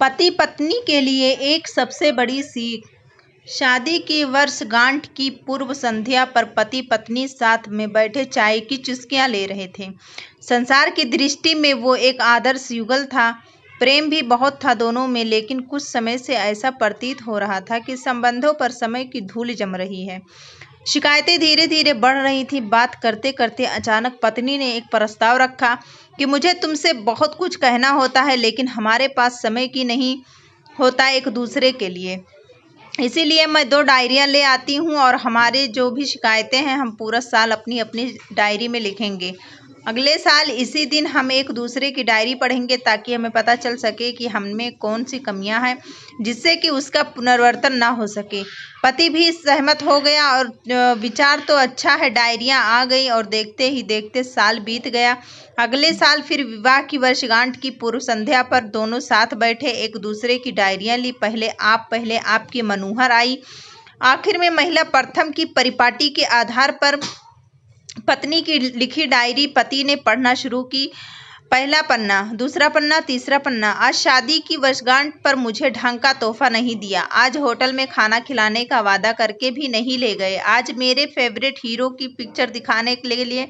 पति पत्नी के लिए एक सबसे बड़ी सीख। शादी की वर्षगांठ की पूर्व संध्या पर पति पत्नी साथ में बैठे चाय की चुस्कियां ले रहे थे। संसार की दृष्टि में वो एक आदर्श युगल था। प्रेम भी बहुत था दोनों में, लेकिन कुछ समय से ऐसा प्रतीत हो रहा था कि संबंधों पर समय की धूल जम रही है। शिकायतें धीरे धीरे बढ़ रही थी। बात करते करते अचानक पत्नी ने एक प्रस्ताव रखा कि मुझे तुमसे बहुत कुछ कहना होता है, लेकिन हमारे पास समय की नहीं होता एक दूसरे के लिए। इसीलिए मैं 2 डायरियां ले आती हूँ और हमारे जो भी शिकायतें हैं हम पूरा साल अपनी अपनी डायरी में लिखेंगे। अगले साल इसी दिन हम एक दूसरे की डायरी पढ़ेंगे ताकि हमें पता चल सके कि हममें कौन सी कमियां हैं, जिससे कि उसका पुनरावर्तन ना हो सके। पति भी सहमत हो गया और विचार तो अच्छा है। डायरियां आ गई और देखते ही देखते साल बीत गया। अगले साल फिर विवाह की वर्षगांठ की पूर्व संध्या पर दोनों साथ बैठे, एक दूसरे की डायरियां ली। पहले आप की मनोहर आई। आखिर में महिला प्रथम की परिपाटी के आधार पर पत्नी की लिखी डायरी पति ने पढ़ना शुरू की। पहला पन्ना, दूसरा पन्ना, तीसरा पन्ना। आज शादी की वर्षगांठ पर मुझे ढंग का तोहफा नहीं दिया। आज होटल में खाना खिलाने का वादा करके भी नहीं ले गए। आज मेरे फेवरेट हीरो की पिक्चर दिखाने के लिए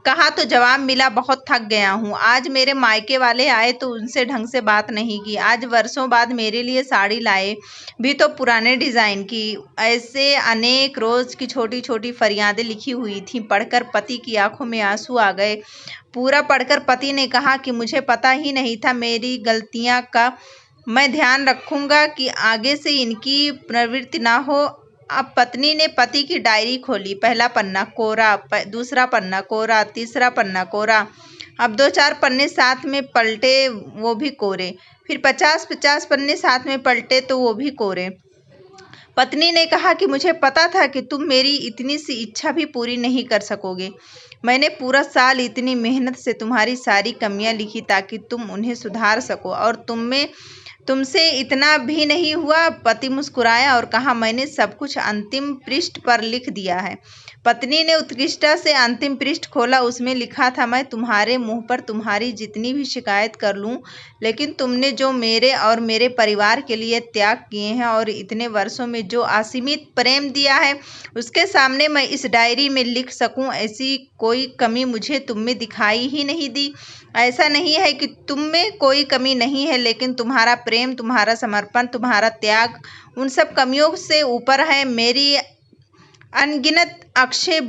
कहा तो जवाब मिला बहुत थक गया हूँ। आज मेरे मायके वाले आए तो उनसे ढंग से बात नहीं की। आज वर्षों बाद मेरे लिए साड़ी लाए, भी तो पुराने डिजाइन की। ऐसे अनेक रोज की छोटी छोटी फरियादें लिखी हुई थी। पढ़कर पति की आंखों में आंसू आ गए। पूरा पढ़कर पति ने कहा कि मुझे पता ही नहीं था मेरी गलतियां का। मैं ध्यान रखूंगा कि आगे से इनकी पुनरावृत्ति ना हो। अब पत्नी ने पति की डायरी खोली। पहला पन्ना कोरा, दूसरा पन्ना कोरा, तीसरा पन्ना कोरा। अब 2-4 पन्ने साथ में पलटे, वो भी कोरे। फिर 50-50 पन्ने साथ में पलटे तो वो भी कोरे। पत्नी ने कहा कि मुझे पता था कि तुम मेरी इतनी सी इच्छा भी पूरी नहीं कर सकोगे। मैंने पूरा साल इतनी मेहनत से तुम्हारी सारी कमियां लिखी ताकि तुम उन्हें सुधार सको, और तुमसे इतना भी नहीं हुआ। पति मुस्कुराया और कहा, मैंने सब कुछ अंतिम पृष्ठ पर लिख दिया है। पत्नी ने उत्कृष्टता से अंतिम पृष्ठ खोला। उसमें लिखा था, मैं तुम्हारे मुंह पर तुम्हारी जितनी भी शिकायत कर लूं, लेकिन तुमने जो मेरे और मेरे परिवार के लिए त्याग किए हैं और इतने वर्षों में जो असीमित प्रेम दिया है, उसके सामने मैं इस डायरी में लिख सकूं, ऐसी कोई कमी मुझे तुम में दिखाई ही नहीं दी। ऐसा नहीं है कि तुम में कोई कमी नहीं है, लेकिन तुम्हारा प्रेम, तुम्हारा समर्पण, तुम्हारा त्याग उन सब कमियों से ऊपर है। मेरी अनगिनत अक्षय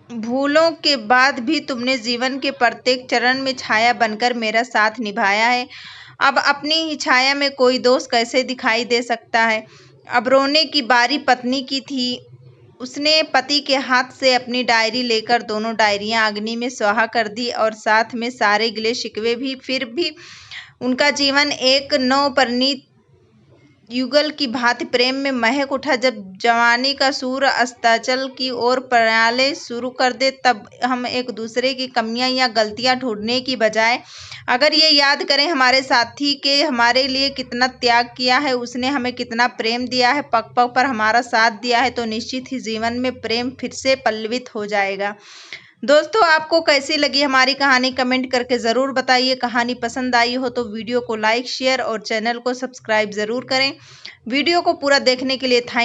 भूलों के बाद भी तुमने जीवन के प्रत्येक चरण में छाया बनकर मेरा साथ निभाया है। अब अपनी ही छाया में कोई दोष कैसे दिखाई दे सकता है। अब रोने की बारी पत्नी की थी। उसने पति के हाथ से अपनी डायरी लेकर दोनों डायरियां अग्नि में स्वाहा कर दी और साथ में सारे गिले शिकवे भी। फिर भी उनका जीवन एक नवपरिणीत युगल की भांति प्रेम में महक उठा। जब जवानी का सूर्य अस्ताचल की ओर प्रयाले शुरू कर दे, तब हम एक दूसरे की कमियां या गलतियां ढूंढने की बजाय अगर ये याद करें हमारे साथी के हमारे लिए कितना त्याग किया है, उसने हमें कितना प्रेम दिया है, पग पग पर हमारा साथ दिया है, तो निश्चित ही जीवन में प्रेम फिर से पल्लवित हो जाएगा। दोस्तों, आपको कैसी लगी हमारी कहानी कमेंट करके ज़रूर बताइए। कहानी पसंद आई हो तो वीडियो को लाइक, शेयर और चैनल को सब्सक्राइब ज़रूर करें। वीडियो को पूरा देखने के लिए थैंक